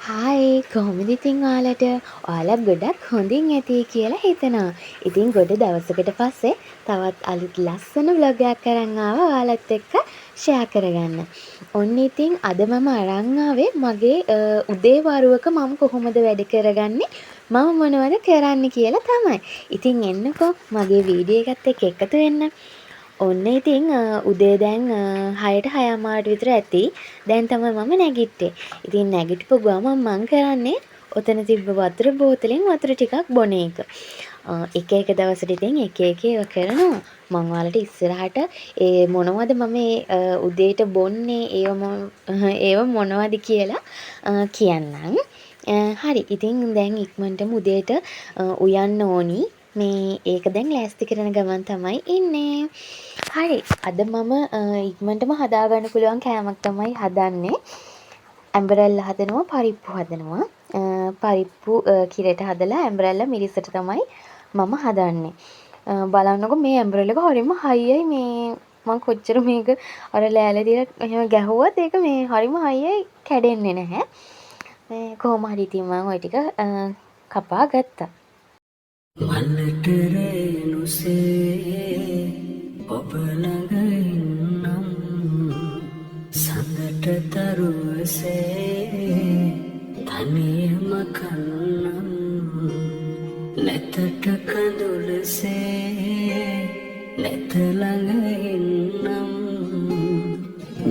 Hi කොහොමද ඉතින් ඔයාලට? ඔයාලා ගොඩක් හොඳින් ඇති කියලා හිතනවා. ඉතින් ගොඩ දවසකට පස්සේ තවත් අලුත් ලස්සන vlog එකක් අරන් ආවා ඔයාලත් එක්ක ෂෙයා කරගන්න. ඔන්න ඉතින් අද මම අරන් ආවේ මගේ උදේ වරුවක මම කොහොමද වැඩ කරගන්නේ මම මොනවද කරන්නේ කියලා තමයි. ඉතින් එන්නකෝ මගේ වීඩියෝ එකත් එක්ක එකතු වෙන්න. ඔන්න ඉතින් උදේ දැන් 6ට 6:00 විතර ඇති. දැන් තමයි මම නැගිට්ටේ. ඉතින් නැගිටපු ගමන් මං කරන්නේ ඔතන තිබ්බ වතුර බෝතලෙන් වතුර ටිකක් බොන එක. එක එක දවසට ඉතින් එක එක ඒවා කරනවා. මං ඔයාලට ඉස්සරහට ඒ මොනවද මම උදේට බොන්නේ ඒව මොනවද කියලා කියන්නම්. හරි. ඉතින් දැන් ඉක්මනටම උදේට උයන්න ඕනි. මේ ඒක දැන් ලෑස්ති කරන ගමන් තමයි ඉන්නේ. හරි. අද මම ඉක්මනටම හදාගන්න පුළුවන් කෑමක් තමයි හදන්නේ. ඇම්බරැල්ල හදනවා, පරිප්පු හදනවා. පරිප්පු කිරට හදලා ඇම්බරැල්ල මිරිසට තමයි මම හදන්නේ. බලන්නකො මේ ඇම්බරැල්ල එක හරිම හයියයි මේ මම කොච්චර මේක අර ලෑල්ල දිහා එහෙම ගැහුවත් ඒක මේ හරිම හයියයි කැඩෙන්නේ නැහැ. මේ කොහොම හරි ඉතින් මම ওই ටික කපා ගත්තා. මන්නට රේනුසේ ඔබ ළඟ ඉන්නම් සඳට තරුවසේ තනියම කන්නම් නැතට කඳුලසේ නැත ළඟ ඉන්නම්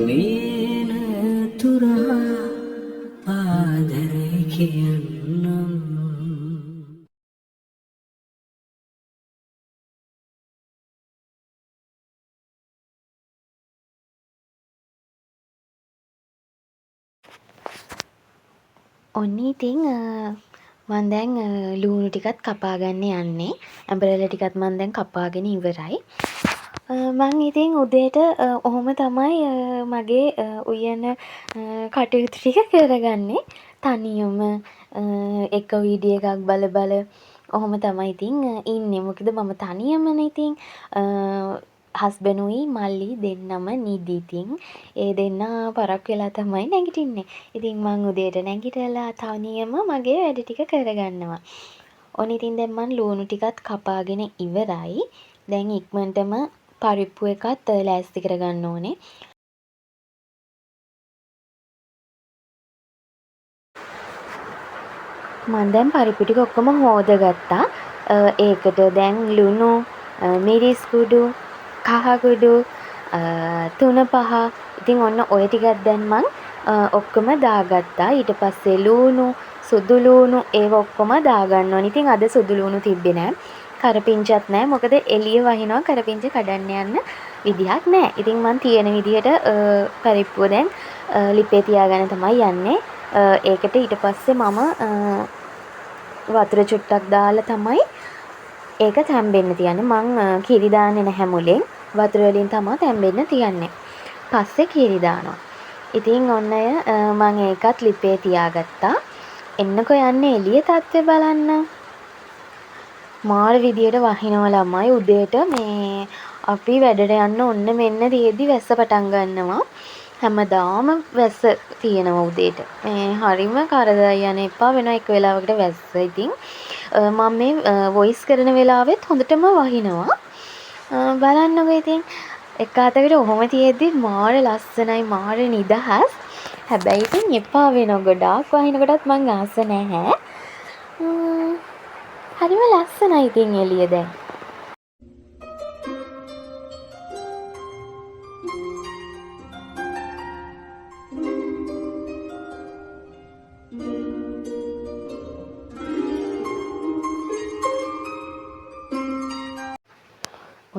මීන තුරා ආදරේ කියන්නම්. ඔන්න ඉතින් මම දැන් ලුණු ටිකත් කපාගන්න යන්නේ. ඇඹරැල්ල ටිකත් මම දැන් කපාගෙන ඉවරයි. මං ඉතින් උදේට ඔහොම තමයි මගේ උයන කටයුතු ටික කරගන්නේ. තනියම එක වීඩියෝ එකක් බල බල ඔහොම තමයි ඉතින් ඉන්නේ. මොකද මම තනියමනේ ඉතින් හස්බන්ඩුයි මල්ලි දෙන්නම නිදි. ඉතින් ඒ දෙන්නා පරක් වෙලා තමයි නැගිටින්නේ. ඉතින් මං උදේට නැගිටලා තනියම මගේ වැඩ ටික කරගන්නවා. ඔන්න ඉතින් දැන් මං ලුණු ටිකත් කපාගෙන ඉවරයි. දැන් ඉක්මනටම පරිප්පු එකත් ලෑස්ති කරගන්න ඕනේ. මං දැන් පරිප්පු ටික ඔක්කොම හොදගත්තා. ඒකට දැන් ලුණු, මිරිස් කුඩු, කහ කුඩු, තුනපහ. ඉතින් ඔන්න ඔය ටිකක් දැන් මං ඔක්කොම දාගත්තා. ඊට පස්සේ ලුණු, සුදු ලුණු ඒව ඔක්කොම දාගන්න ඕනේ. ඉතින් අද සුදු ලුණු තිබ්බේ නෑ. කරපිංචත් නෑ. මොකද එළිය වහිනවා කරපිංච කඩන්න යන්න විදිහක් නෑ. ඉතින් මං තියෙන විදිහට පරිප්පුව දැන් ලිපේ තියාගෙන තමයි යන්නේ. ඒකට ඊට පස්සේ මම වතුර චුට්ටක් දාලා තමයි ඒක තැම්බෙන්න තියන්නේ. මං කිරි දාන්නේ නැහැ මුලින්. වතුර වලින් තමයි තැම්බෙන්න තියන්නේ. පස්සේ කිරි දානවා. ඉතින් ඔන්න මං ඒකත් ලිපේ තියාගත්තා. එන්නකෝ යන්නේ එළිය තත්ත්වය බලන්න. මාර විදියට වහිනවා ළමයි උදේට මේ අපි වැඩට යන්න ඔන්න මෙන්න තියෙද්දි වැස්ස පටන් ගන්නවා. හැමදාම වැස්ස තියෙනවා උදේට. මේ හරිම කරදරයි යන්න එපා වෙනවා එක වෙලාවකට වැස්ස. ඉතින් මම මේ වොයිස් කරන වෙලාවෙත් හොඳටම වහිනවා. බලන්නකෝ ඉතින් එක අතකට ඔහොම තියෙද්දි මාර ලස්සනයි මාර නිදහස්. හැබැයි ඉතින් එපා වෙනවා ගොඩාක් වහිනකොටත් මං ආස නැහැ. හරිම ලස්සනයි ඉතින් එළිය දැන්.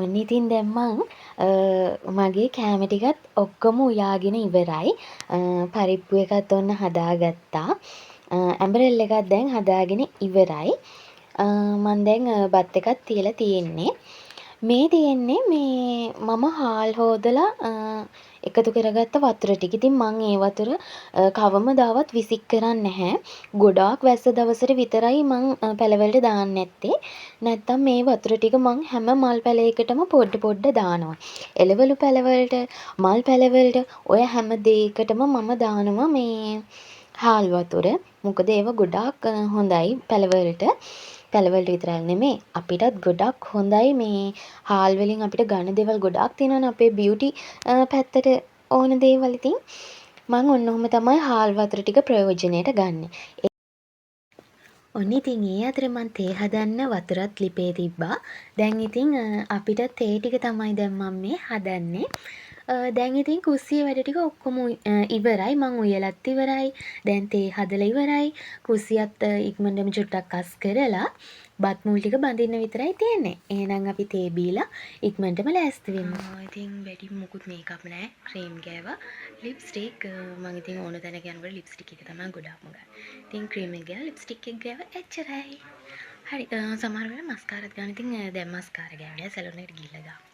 ඔන්න ඉතින් දැන් මං මගේ කෑම ටිකත් ඔක්කොම උයාගෙන ඉවරයි. පරිප්පු එකත් ඔන්න හදාගත්තා. ඇඹරෙල් එකත් දැන් හදාගෙන ඉවරයි. මං දැන් බත් එකත් තියලා තියෙන්නේ. මේ තියෙන්නේ මේ මම හාල් හොදලා එකතු කරගත්ත වතුර ටික. ඉතින් මං ඒ වතුර කවමදාවත් විසික් කරන්නේ නැහැ. ගොඩාක් වැස්ස දවසට විතරයි මං පැලවලට දාන්නේ නැත්තේ. නැත්තම් මේ වතුර ටික මං හැම මල් පැලයකටම පොඩ පොඩ දානවා. එළවලු පැලවලට, මල් පැලවලට ඔය හැම දෙයකටම මම දානවා මේ හාල් වතුර. මොකද ඒව ගොඩාක් හොඳයි පැළවලට. පැළවලට විතරක් නෙමේ අපිටත් ගොඩක් හොඳයි මේ හාල් වලින් අපිට ගන්න දේවල් ගොඩාක් තියෙනවනේ අපේ බියුටි පැත්තට ඕන දේවල් ඉතින් මම ඔන්න ඔහොම තමයි හාල් වතුර ටික ප්‍රයෝජනෙට ගන්නෙ. ඔන්න ඉතින් ඒ අතරේ මං තේ හදන්න වතුරත් ලිපේ තිබ්බා. දැන් ඉතින් අපිට තේ ටික තමයි දැන් මම මේ හදන්නේ. දැන් ඉතින් කුස්සියේ වැඩ ටික ඔක්කොම ඉවරයි. මං උයලත් ඉවරයි. දැන් තේ හදලා ඉවරයි. කුස්සියත් ඉක්මනටම චුට්ටක් අස් කරලා බත් මුල් ටික බඳින්න විතරයි තියෙන්නේ. එහෙනම් අපි තේ බීලා ඉක්මනටම ලෑස්ති වෙමු. ඉතින් වැඩි මොකුත් මේකප් නැහැ. ක්‍රීම් ගෑවා. ලිප්ස්ටික් මම ඉතින් ඕන තැනක යනකොට ලිප්ස්ටික් එක තමයි ගොඩාක්ම ගන්න. ඉතින් ක්‍රීම් එක ගෑවා ලිප්ස්ටික් එක ගෑවා එච්චරයි. හරි සමහර වෙලාවට මස්කාරාත් ගන්න. ඉතින් දැන් මස්කාරා ගෑවලා සැලොන් එකට ගිහිල්ලා දාමු.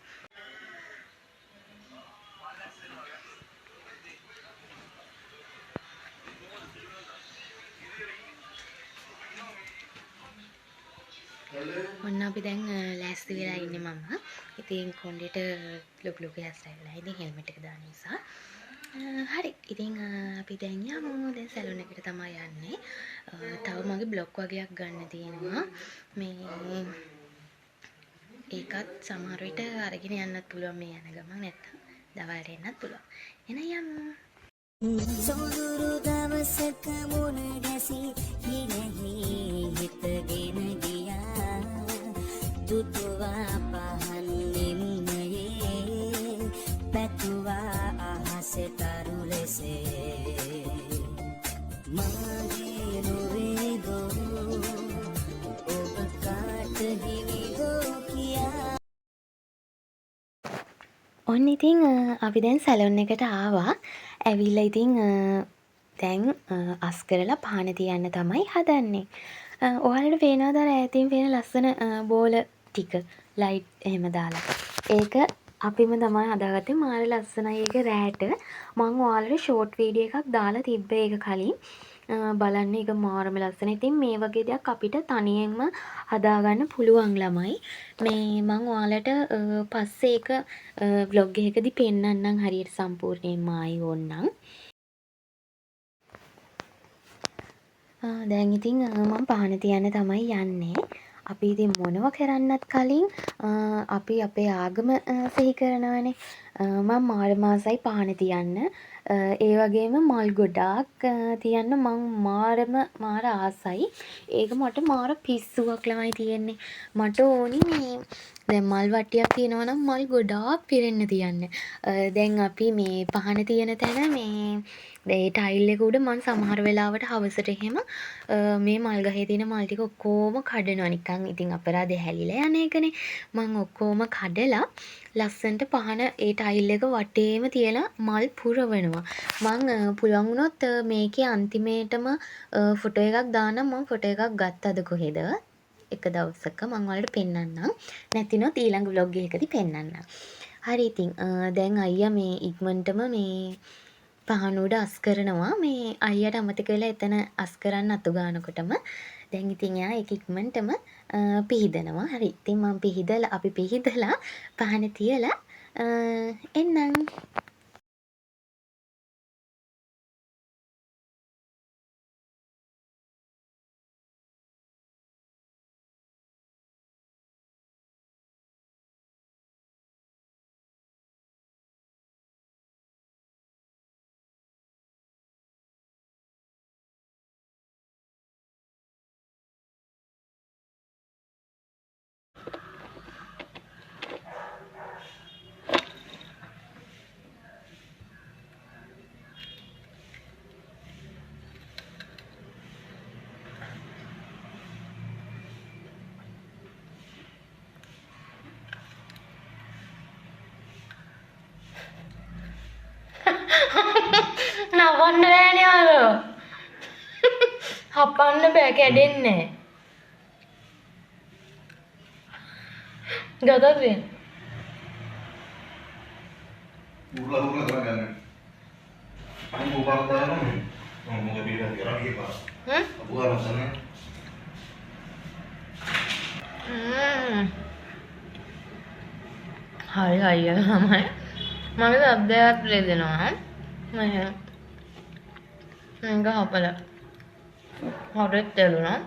ඔන්න අපි දැන් ලෑස්ති වෙලා ඉන්නේ මම. ඉතින් කොණ්ඩේට ලොකු ලොකු හෑර් ස්ටයිල් එකයි. ඉතින් හෙල්මට් එක දාන නිසා. හරි. ඉතින් අපි දැන් යමු. දැන් සැලොන් එකට තමයි යන්නේ. තව මගේ බ්ලොග් වගේක් ගන්න තියෙනවා. මේ ඒකත් සමහර විට අරගෙන යන්නත් පුළුවන් මේ යන ගමන් නැත්තම් දවල්ට එන්නත් පුළුවන්. එහෙනම් යමු. සොඳුරු දවසක මුණ ගැසී හිනෙහි හිතගෙන ගියා දුටුවා පහන් නිම්නයේ පැතුවා අහස තරු ලෙසේ මාගේ නොවේදෝ ඔබ කාට හිමිදෝ කියා. ඔන්න ඉතින් අපි දැන් සැලොන් එකට ආවා. ඇවිල්ලා ඉතින් දැන් අස් කරලා පහන තියන්න තමයි හදන්නේ. ඔයාලට පේනවද අර ඈතින් පේන ලස්සන බෝල ටික ලයිට් එහෙම දාලා. ඒක අපිම තමයි හදාගත්තේ. මාර ලස්සනයි ඒක රෑට. මම ඔයාලට ෂෝට් වීඩියෝ එකක් දාලා තිබ්බේ ඒක කලින්. බලන්න ඒක මාරම ලස්සනයි. ඉතින් මේ වගේ දෙයක් අපිට තනියෙන්ම හදාගන්න පුළුවන් ළමයි. මේ මම ඔයාලට පස්සේ ඒක vlog එකකදී පෙන්නන්නම් හරියට සම්පූර්ණයෙන්ම ආයි ඕන්නම්. දැන් ඉතින් මම පහන තියන්න තමයි යන්නේ. අපි ඉතින් මොනව කරන්නත් කලින් අපි අපේ ආගම සිහි කරනවානේ. මම මාර මාසයි පහන තියන්න. ඒ වගේම මල් ගොඩාක් තියන්න මං මාර ආසයි. ඒක මට මාර පිස්සුවක් ළමයි තියෙන්නේ. මට ඕනි මේ දැන් මල් වට්ටියක් තියෙනවා නම් මල් ගොඩාක් පිරෙන්න තියන්න. දැන් අපි මේ පහන තියෙන තැන මේ ඒ ටයිල් එක උඩ මං සමහර වෙලාවට හවසට එහෙම මේ මල් ගහේ තියෙන මල් ටික ඔක්කොම කඩනවා නිකන්. ඉතින් අපරාධේ හැලිලා යන එකනේ. මං ඔක්කොම කඩලා ලස්සනට පහන ඒ ටයිල් එක වටේම තියලා මල් පුරවනවා. මං පුළුවන් වුණොත් මේකේ අන්තිමේටම ෆොටෝ එකක් දානම්. මං ෆොටෝ එකක් ගත්තද කොහෙද? එක දවසක මං ඔයාලට පෙන්නන්නම්. නැතිනොත් ඊළඟ vlog එකකදී පෙන්නන්නම්. හරි ඉතින් දැන් අයියා මේ ඉක්මනටම මේ පහන උඩ අස් කරනවා. මේ අයියට අමතක වෙලා එතන අස් කරන්න අතු ගන්නකොටම දැන් ඉතින් එයා ඒක ඉක්මනටම පිහිදනවා. හරි. ඉතින් මම අපි පිහිදලා පහන තියලා එන්නම්. නවන්න බෑනේ අර. හපන්න බෑ කැඩෙන්නේ. ගතද? Ulah kerana kamu bukan tahu mau ngambil lagi pak. Bukan rasanya. හරි අයියා තමයි. මම සබ්දයක් දෙනවා. මම මේක හපල හොරෙත් තෙලුණා.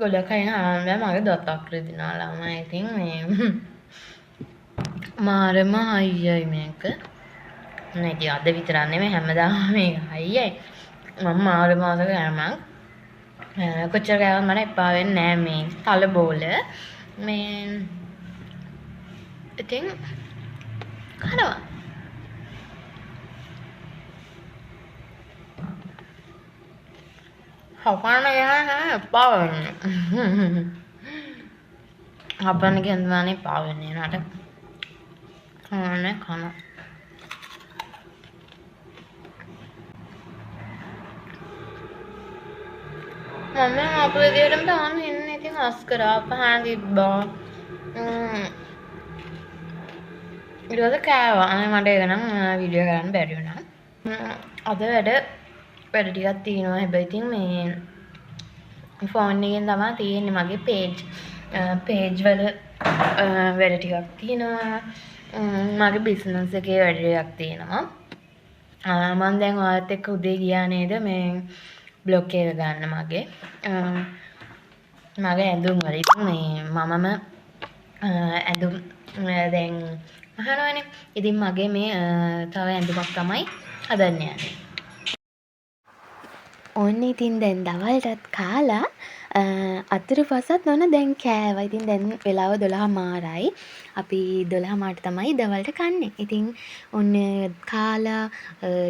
ගොඩක් අය ආනන්ද මගේ දොත්තක් රිදිනාලා මම ඉතින් මේ මාරම අයියයි මේක. නේ ඉතින් අද විතරක් නෙමෙයි හැමදාම මේක අයියයි. මම මාරම ආස කෑමක්. කොච්චර කෑවත් මට එපා වෙන්නේ නෑ මේ තල බෝල. මේ ඉතින් කනවා. හපන්න යන එපා වෙන්නේ. හපන්න කියනවානේ එපා වෙන්නේ නට. කනනේ කන. මම අපේ විදියටම තාම ඉන්නේ. ඉතින් අස් කරා පහන් තිබ්බා. ඊට පස්සේ කෑවා. අනේ මට ඒක නම් වීඩියෝ කරන්න බැරි වුණා. අද වැඩ ටිකක් තියෙනවා. හැබැයි ඉතින් මේ ෆෝන් එකෙන් තමයි තියෙන්නේ මගේ පේජ් වල වැඩ ටිකක් තියෙනවා. මගේ බිස්නස් එකේ වැඩ ටිකක් තියෙනවා. මම දැන් ඔයාලත් එක්ක උදේ ගියා නේද මේ බ්ලොග් එක ගන්න මගේ ඇඳුම් වල. ඉතින් මේ මමම ඇඳුම් දැන් අහනවනේ. ඉතින් මගේ මේ තව ඇඳුමක් තමයි හදන්න යන්නේ. ඔන්න ඉතින් දැන් දවල්ටත් කාලා අතුරුපසත් නොන දැන් කෑවා. ඉතින් දැන් වෙලාව 12:00 අපි 12:00 තමයි දවල්ට කන්නේ. ඉතින් ඔන්න කාලා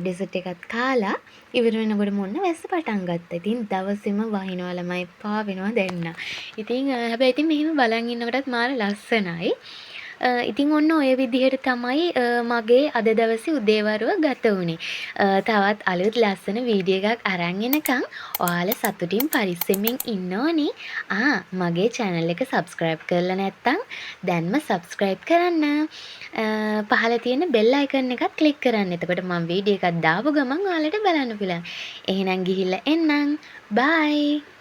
ඩෙසර්ට් එකත් කාලා ඉවර වෙනකොට මොන්න වැස්ස පටන් ගත්තා. ඉතින් දවසෙම වහිනවා ළමයි පා වෙනවා දැන්න. ඉතින් හැබැයි ඉතින් මෙහෙම බලන් ඉන්නකොටත් මාර ලස්සනයි. ඉතින් ඔන්න ඔය විදිහට තමයි මගේ අද දවසේ උදේවරුව ගත වුණේ. තවත් අලුත් ලස්සන වීඩියෝ එකක් අරන් එනකන් ඔයාලා සතුටින් පරිස්සමෙන් ඉන්න ඕනේ. මගේ channel එක subscribe කරලා නැත්නම් දැන්ම subscribe කරන්න. පහළ තියෙන bell icon එකත් click කරන්න. එතකොට මම වීඩියෝ එකක් දාපු ගමන් ඔයාලට බලන්න පුළුවන්. එහෙනම් ගිහිල්ලා එන්නම්. bye.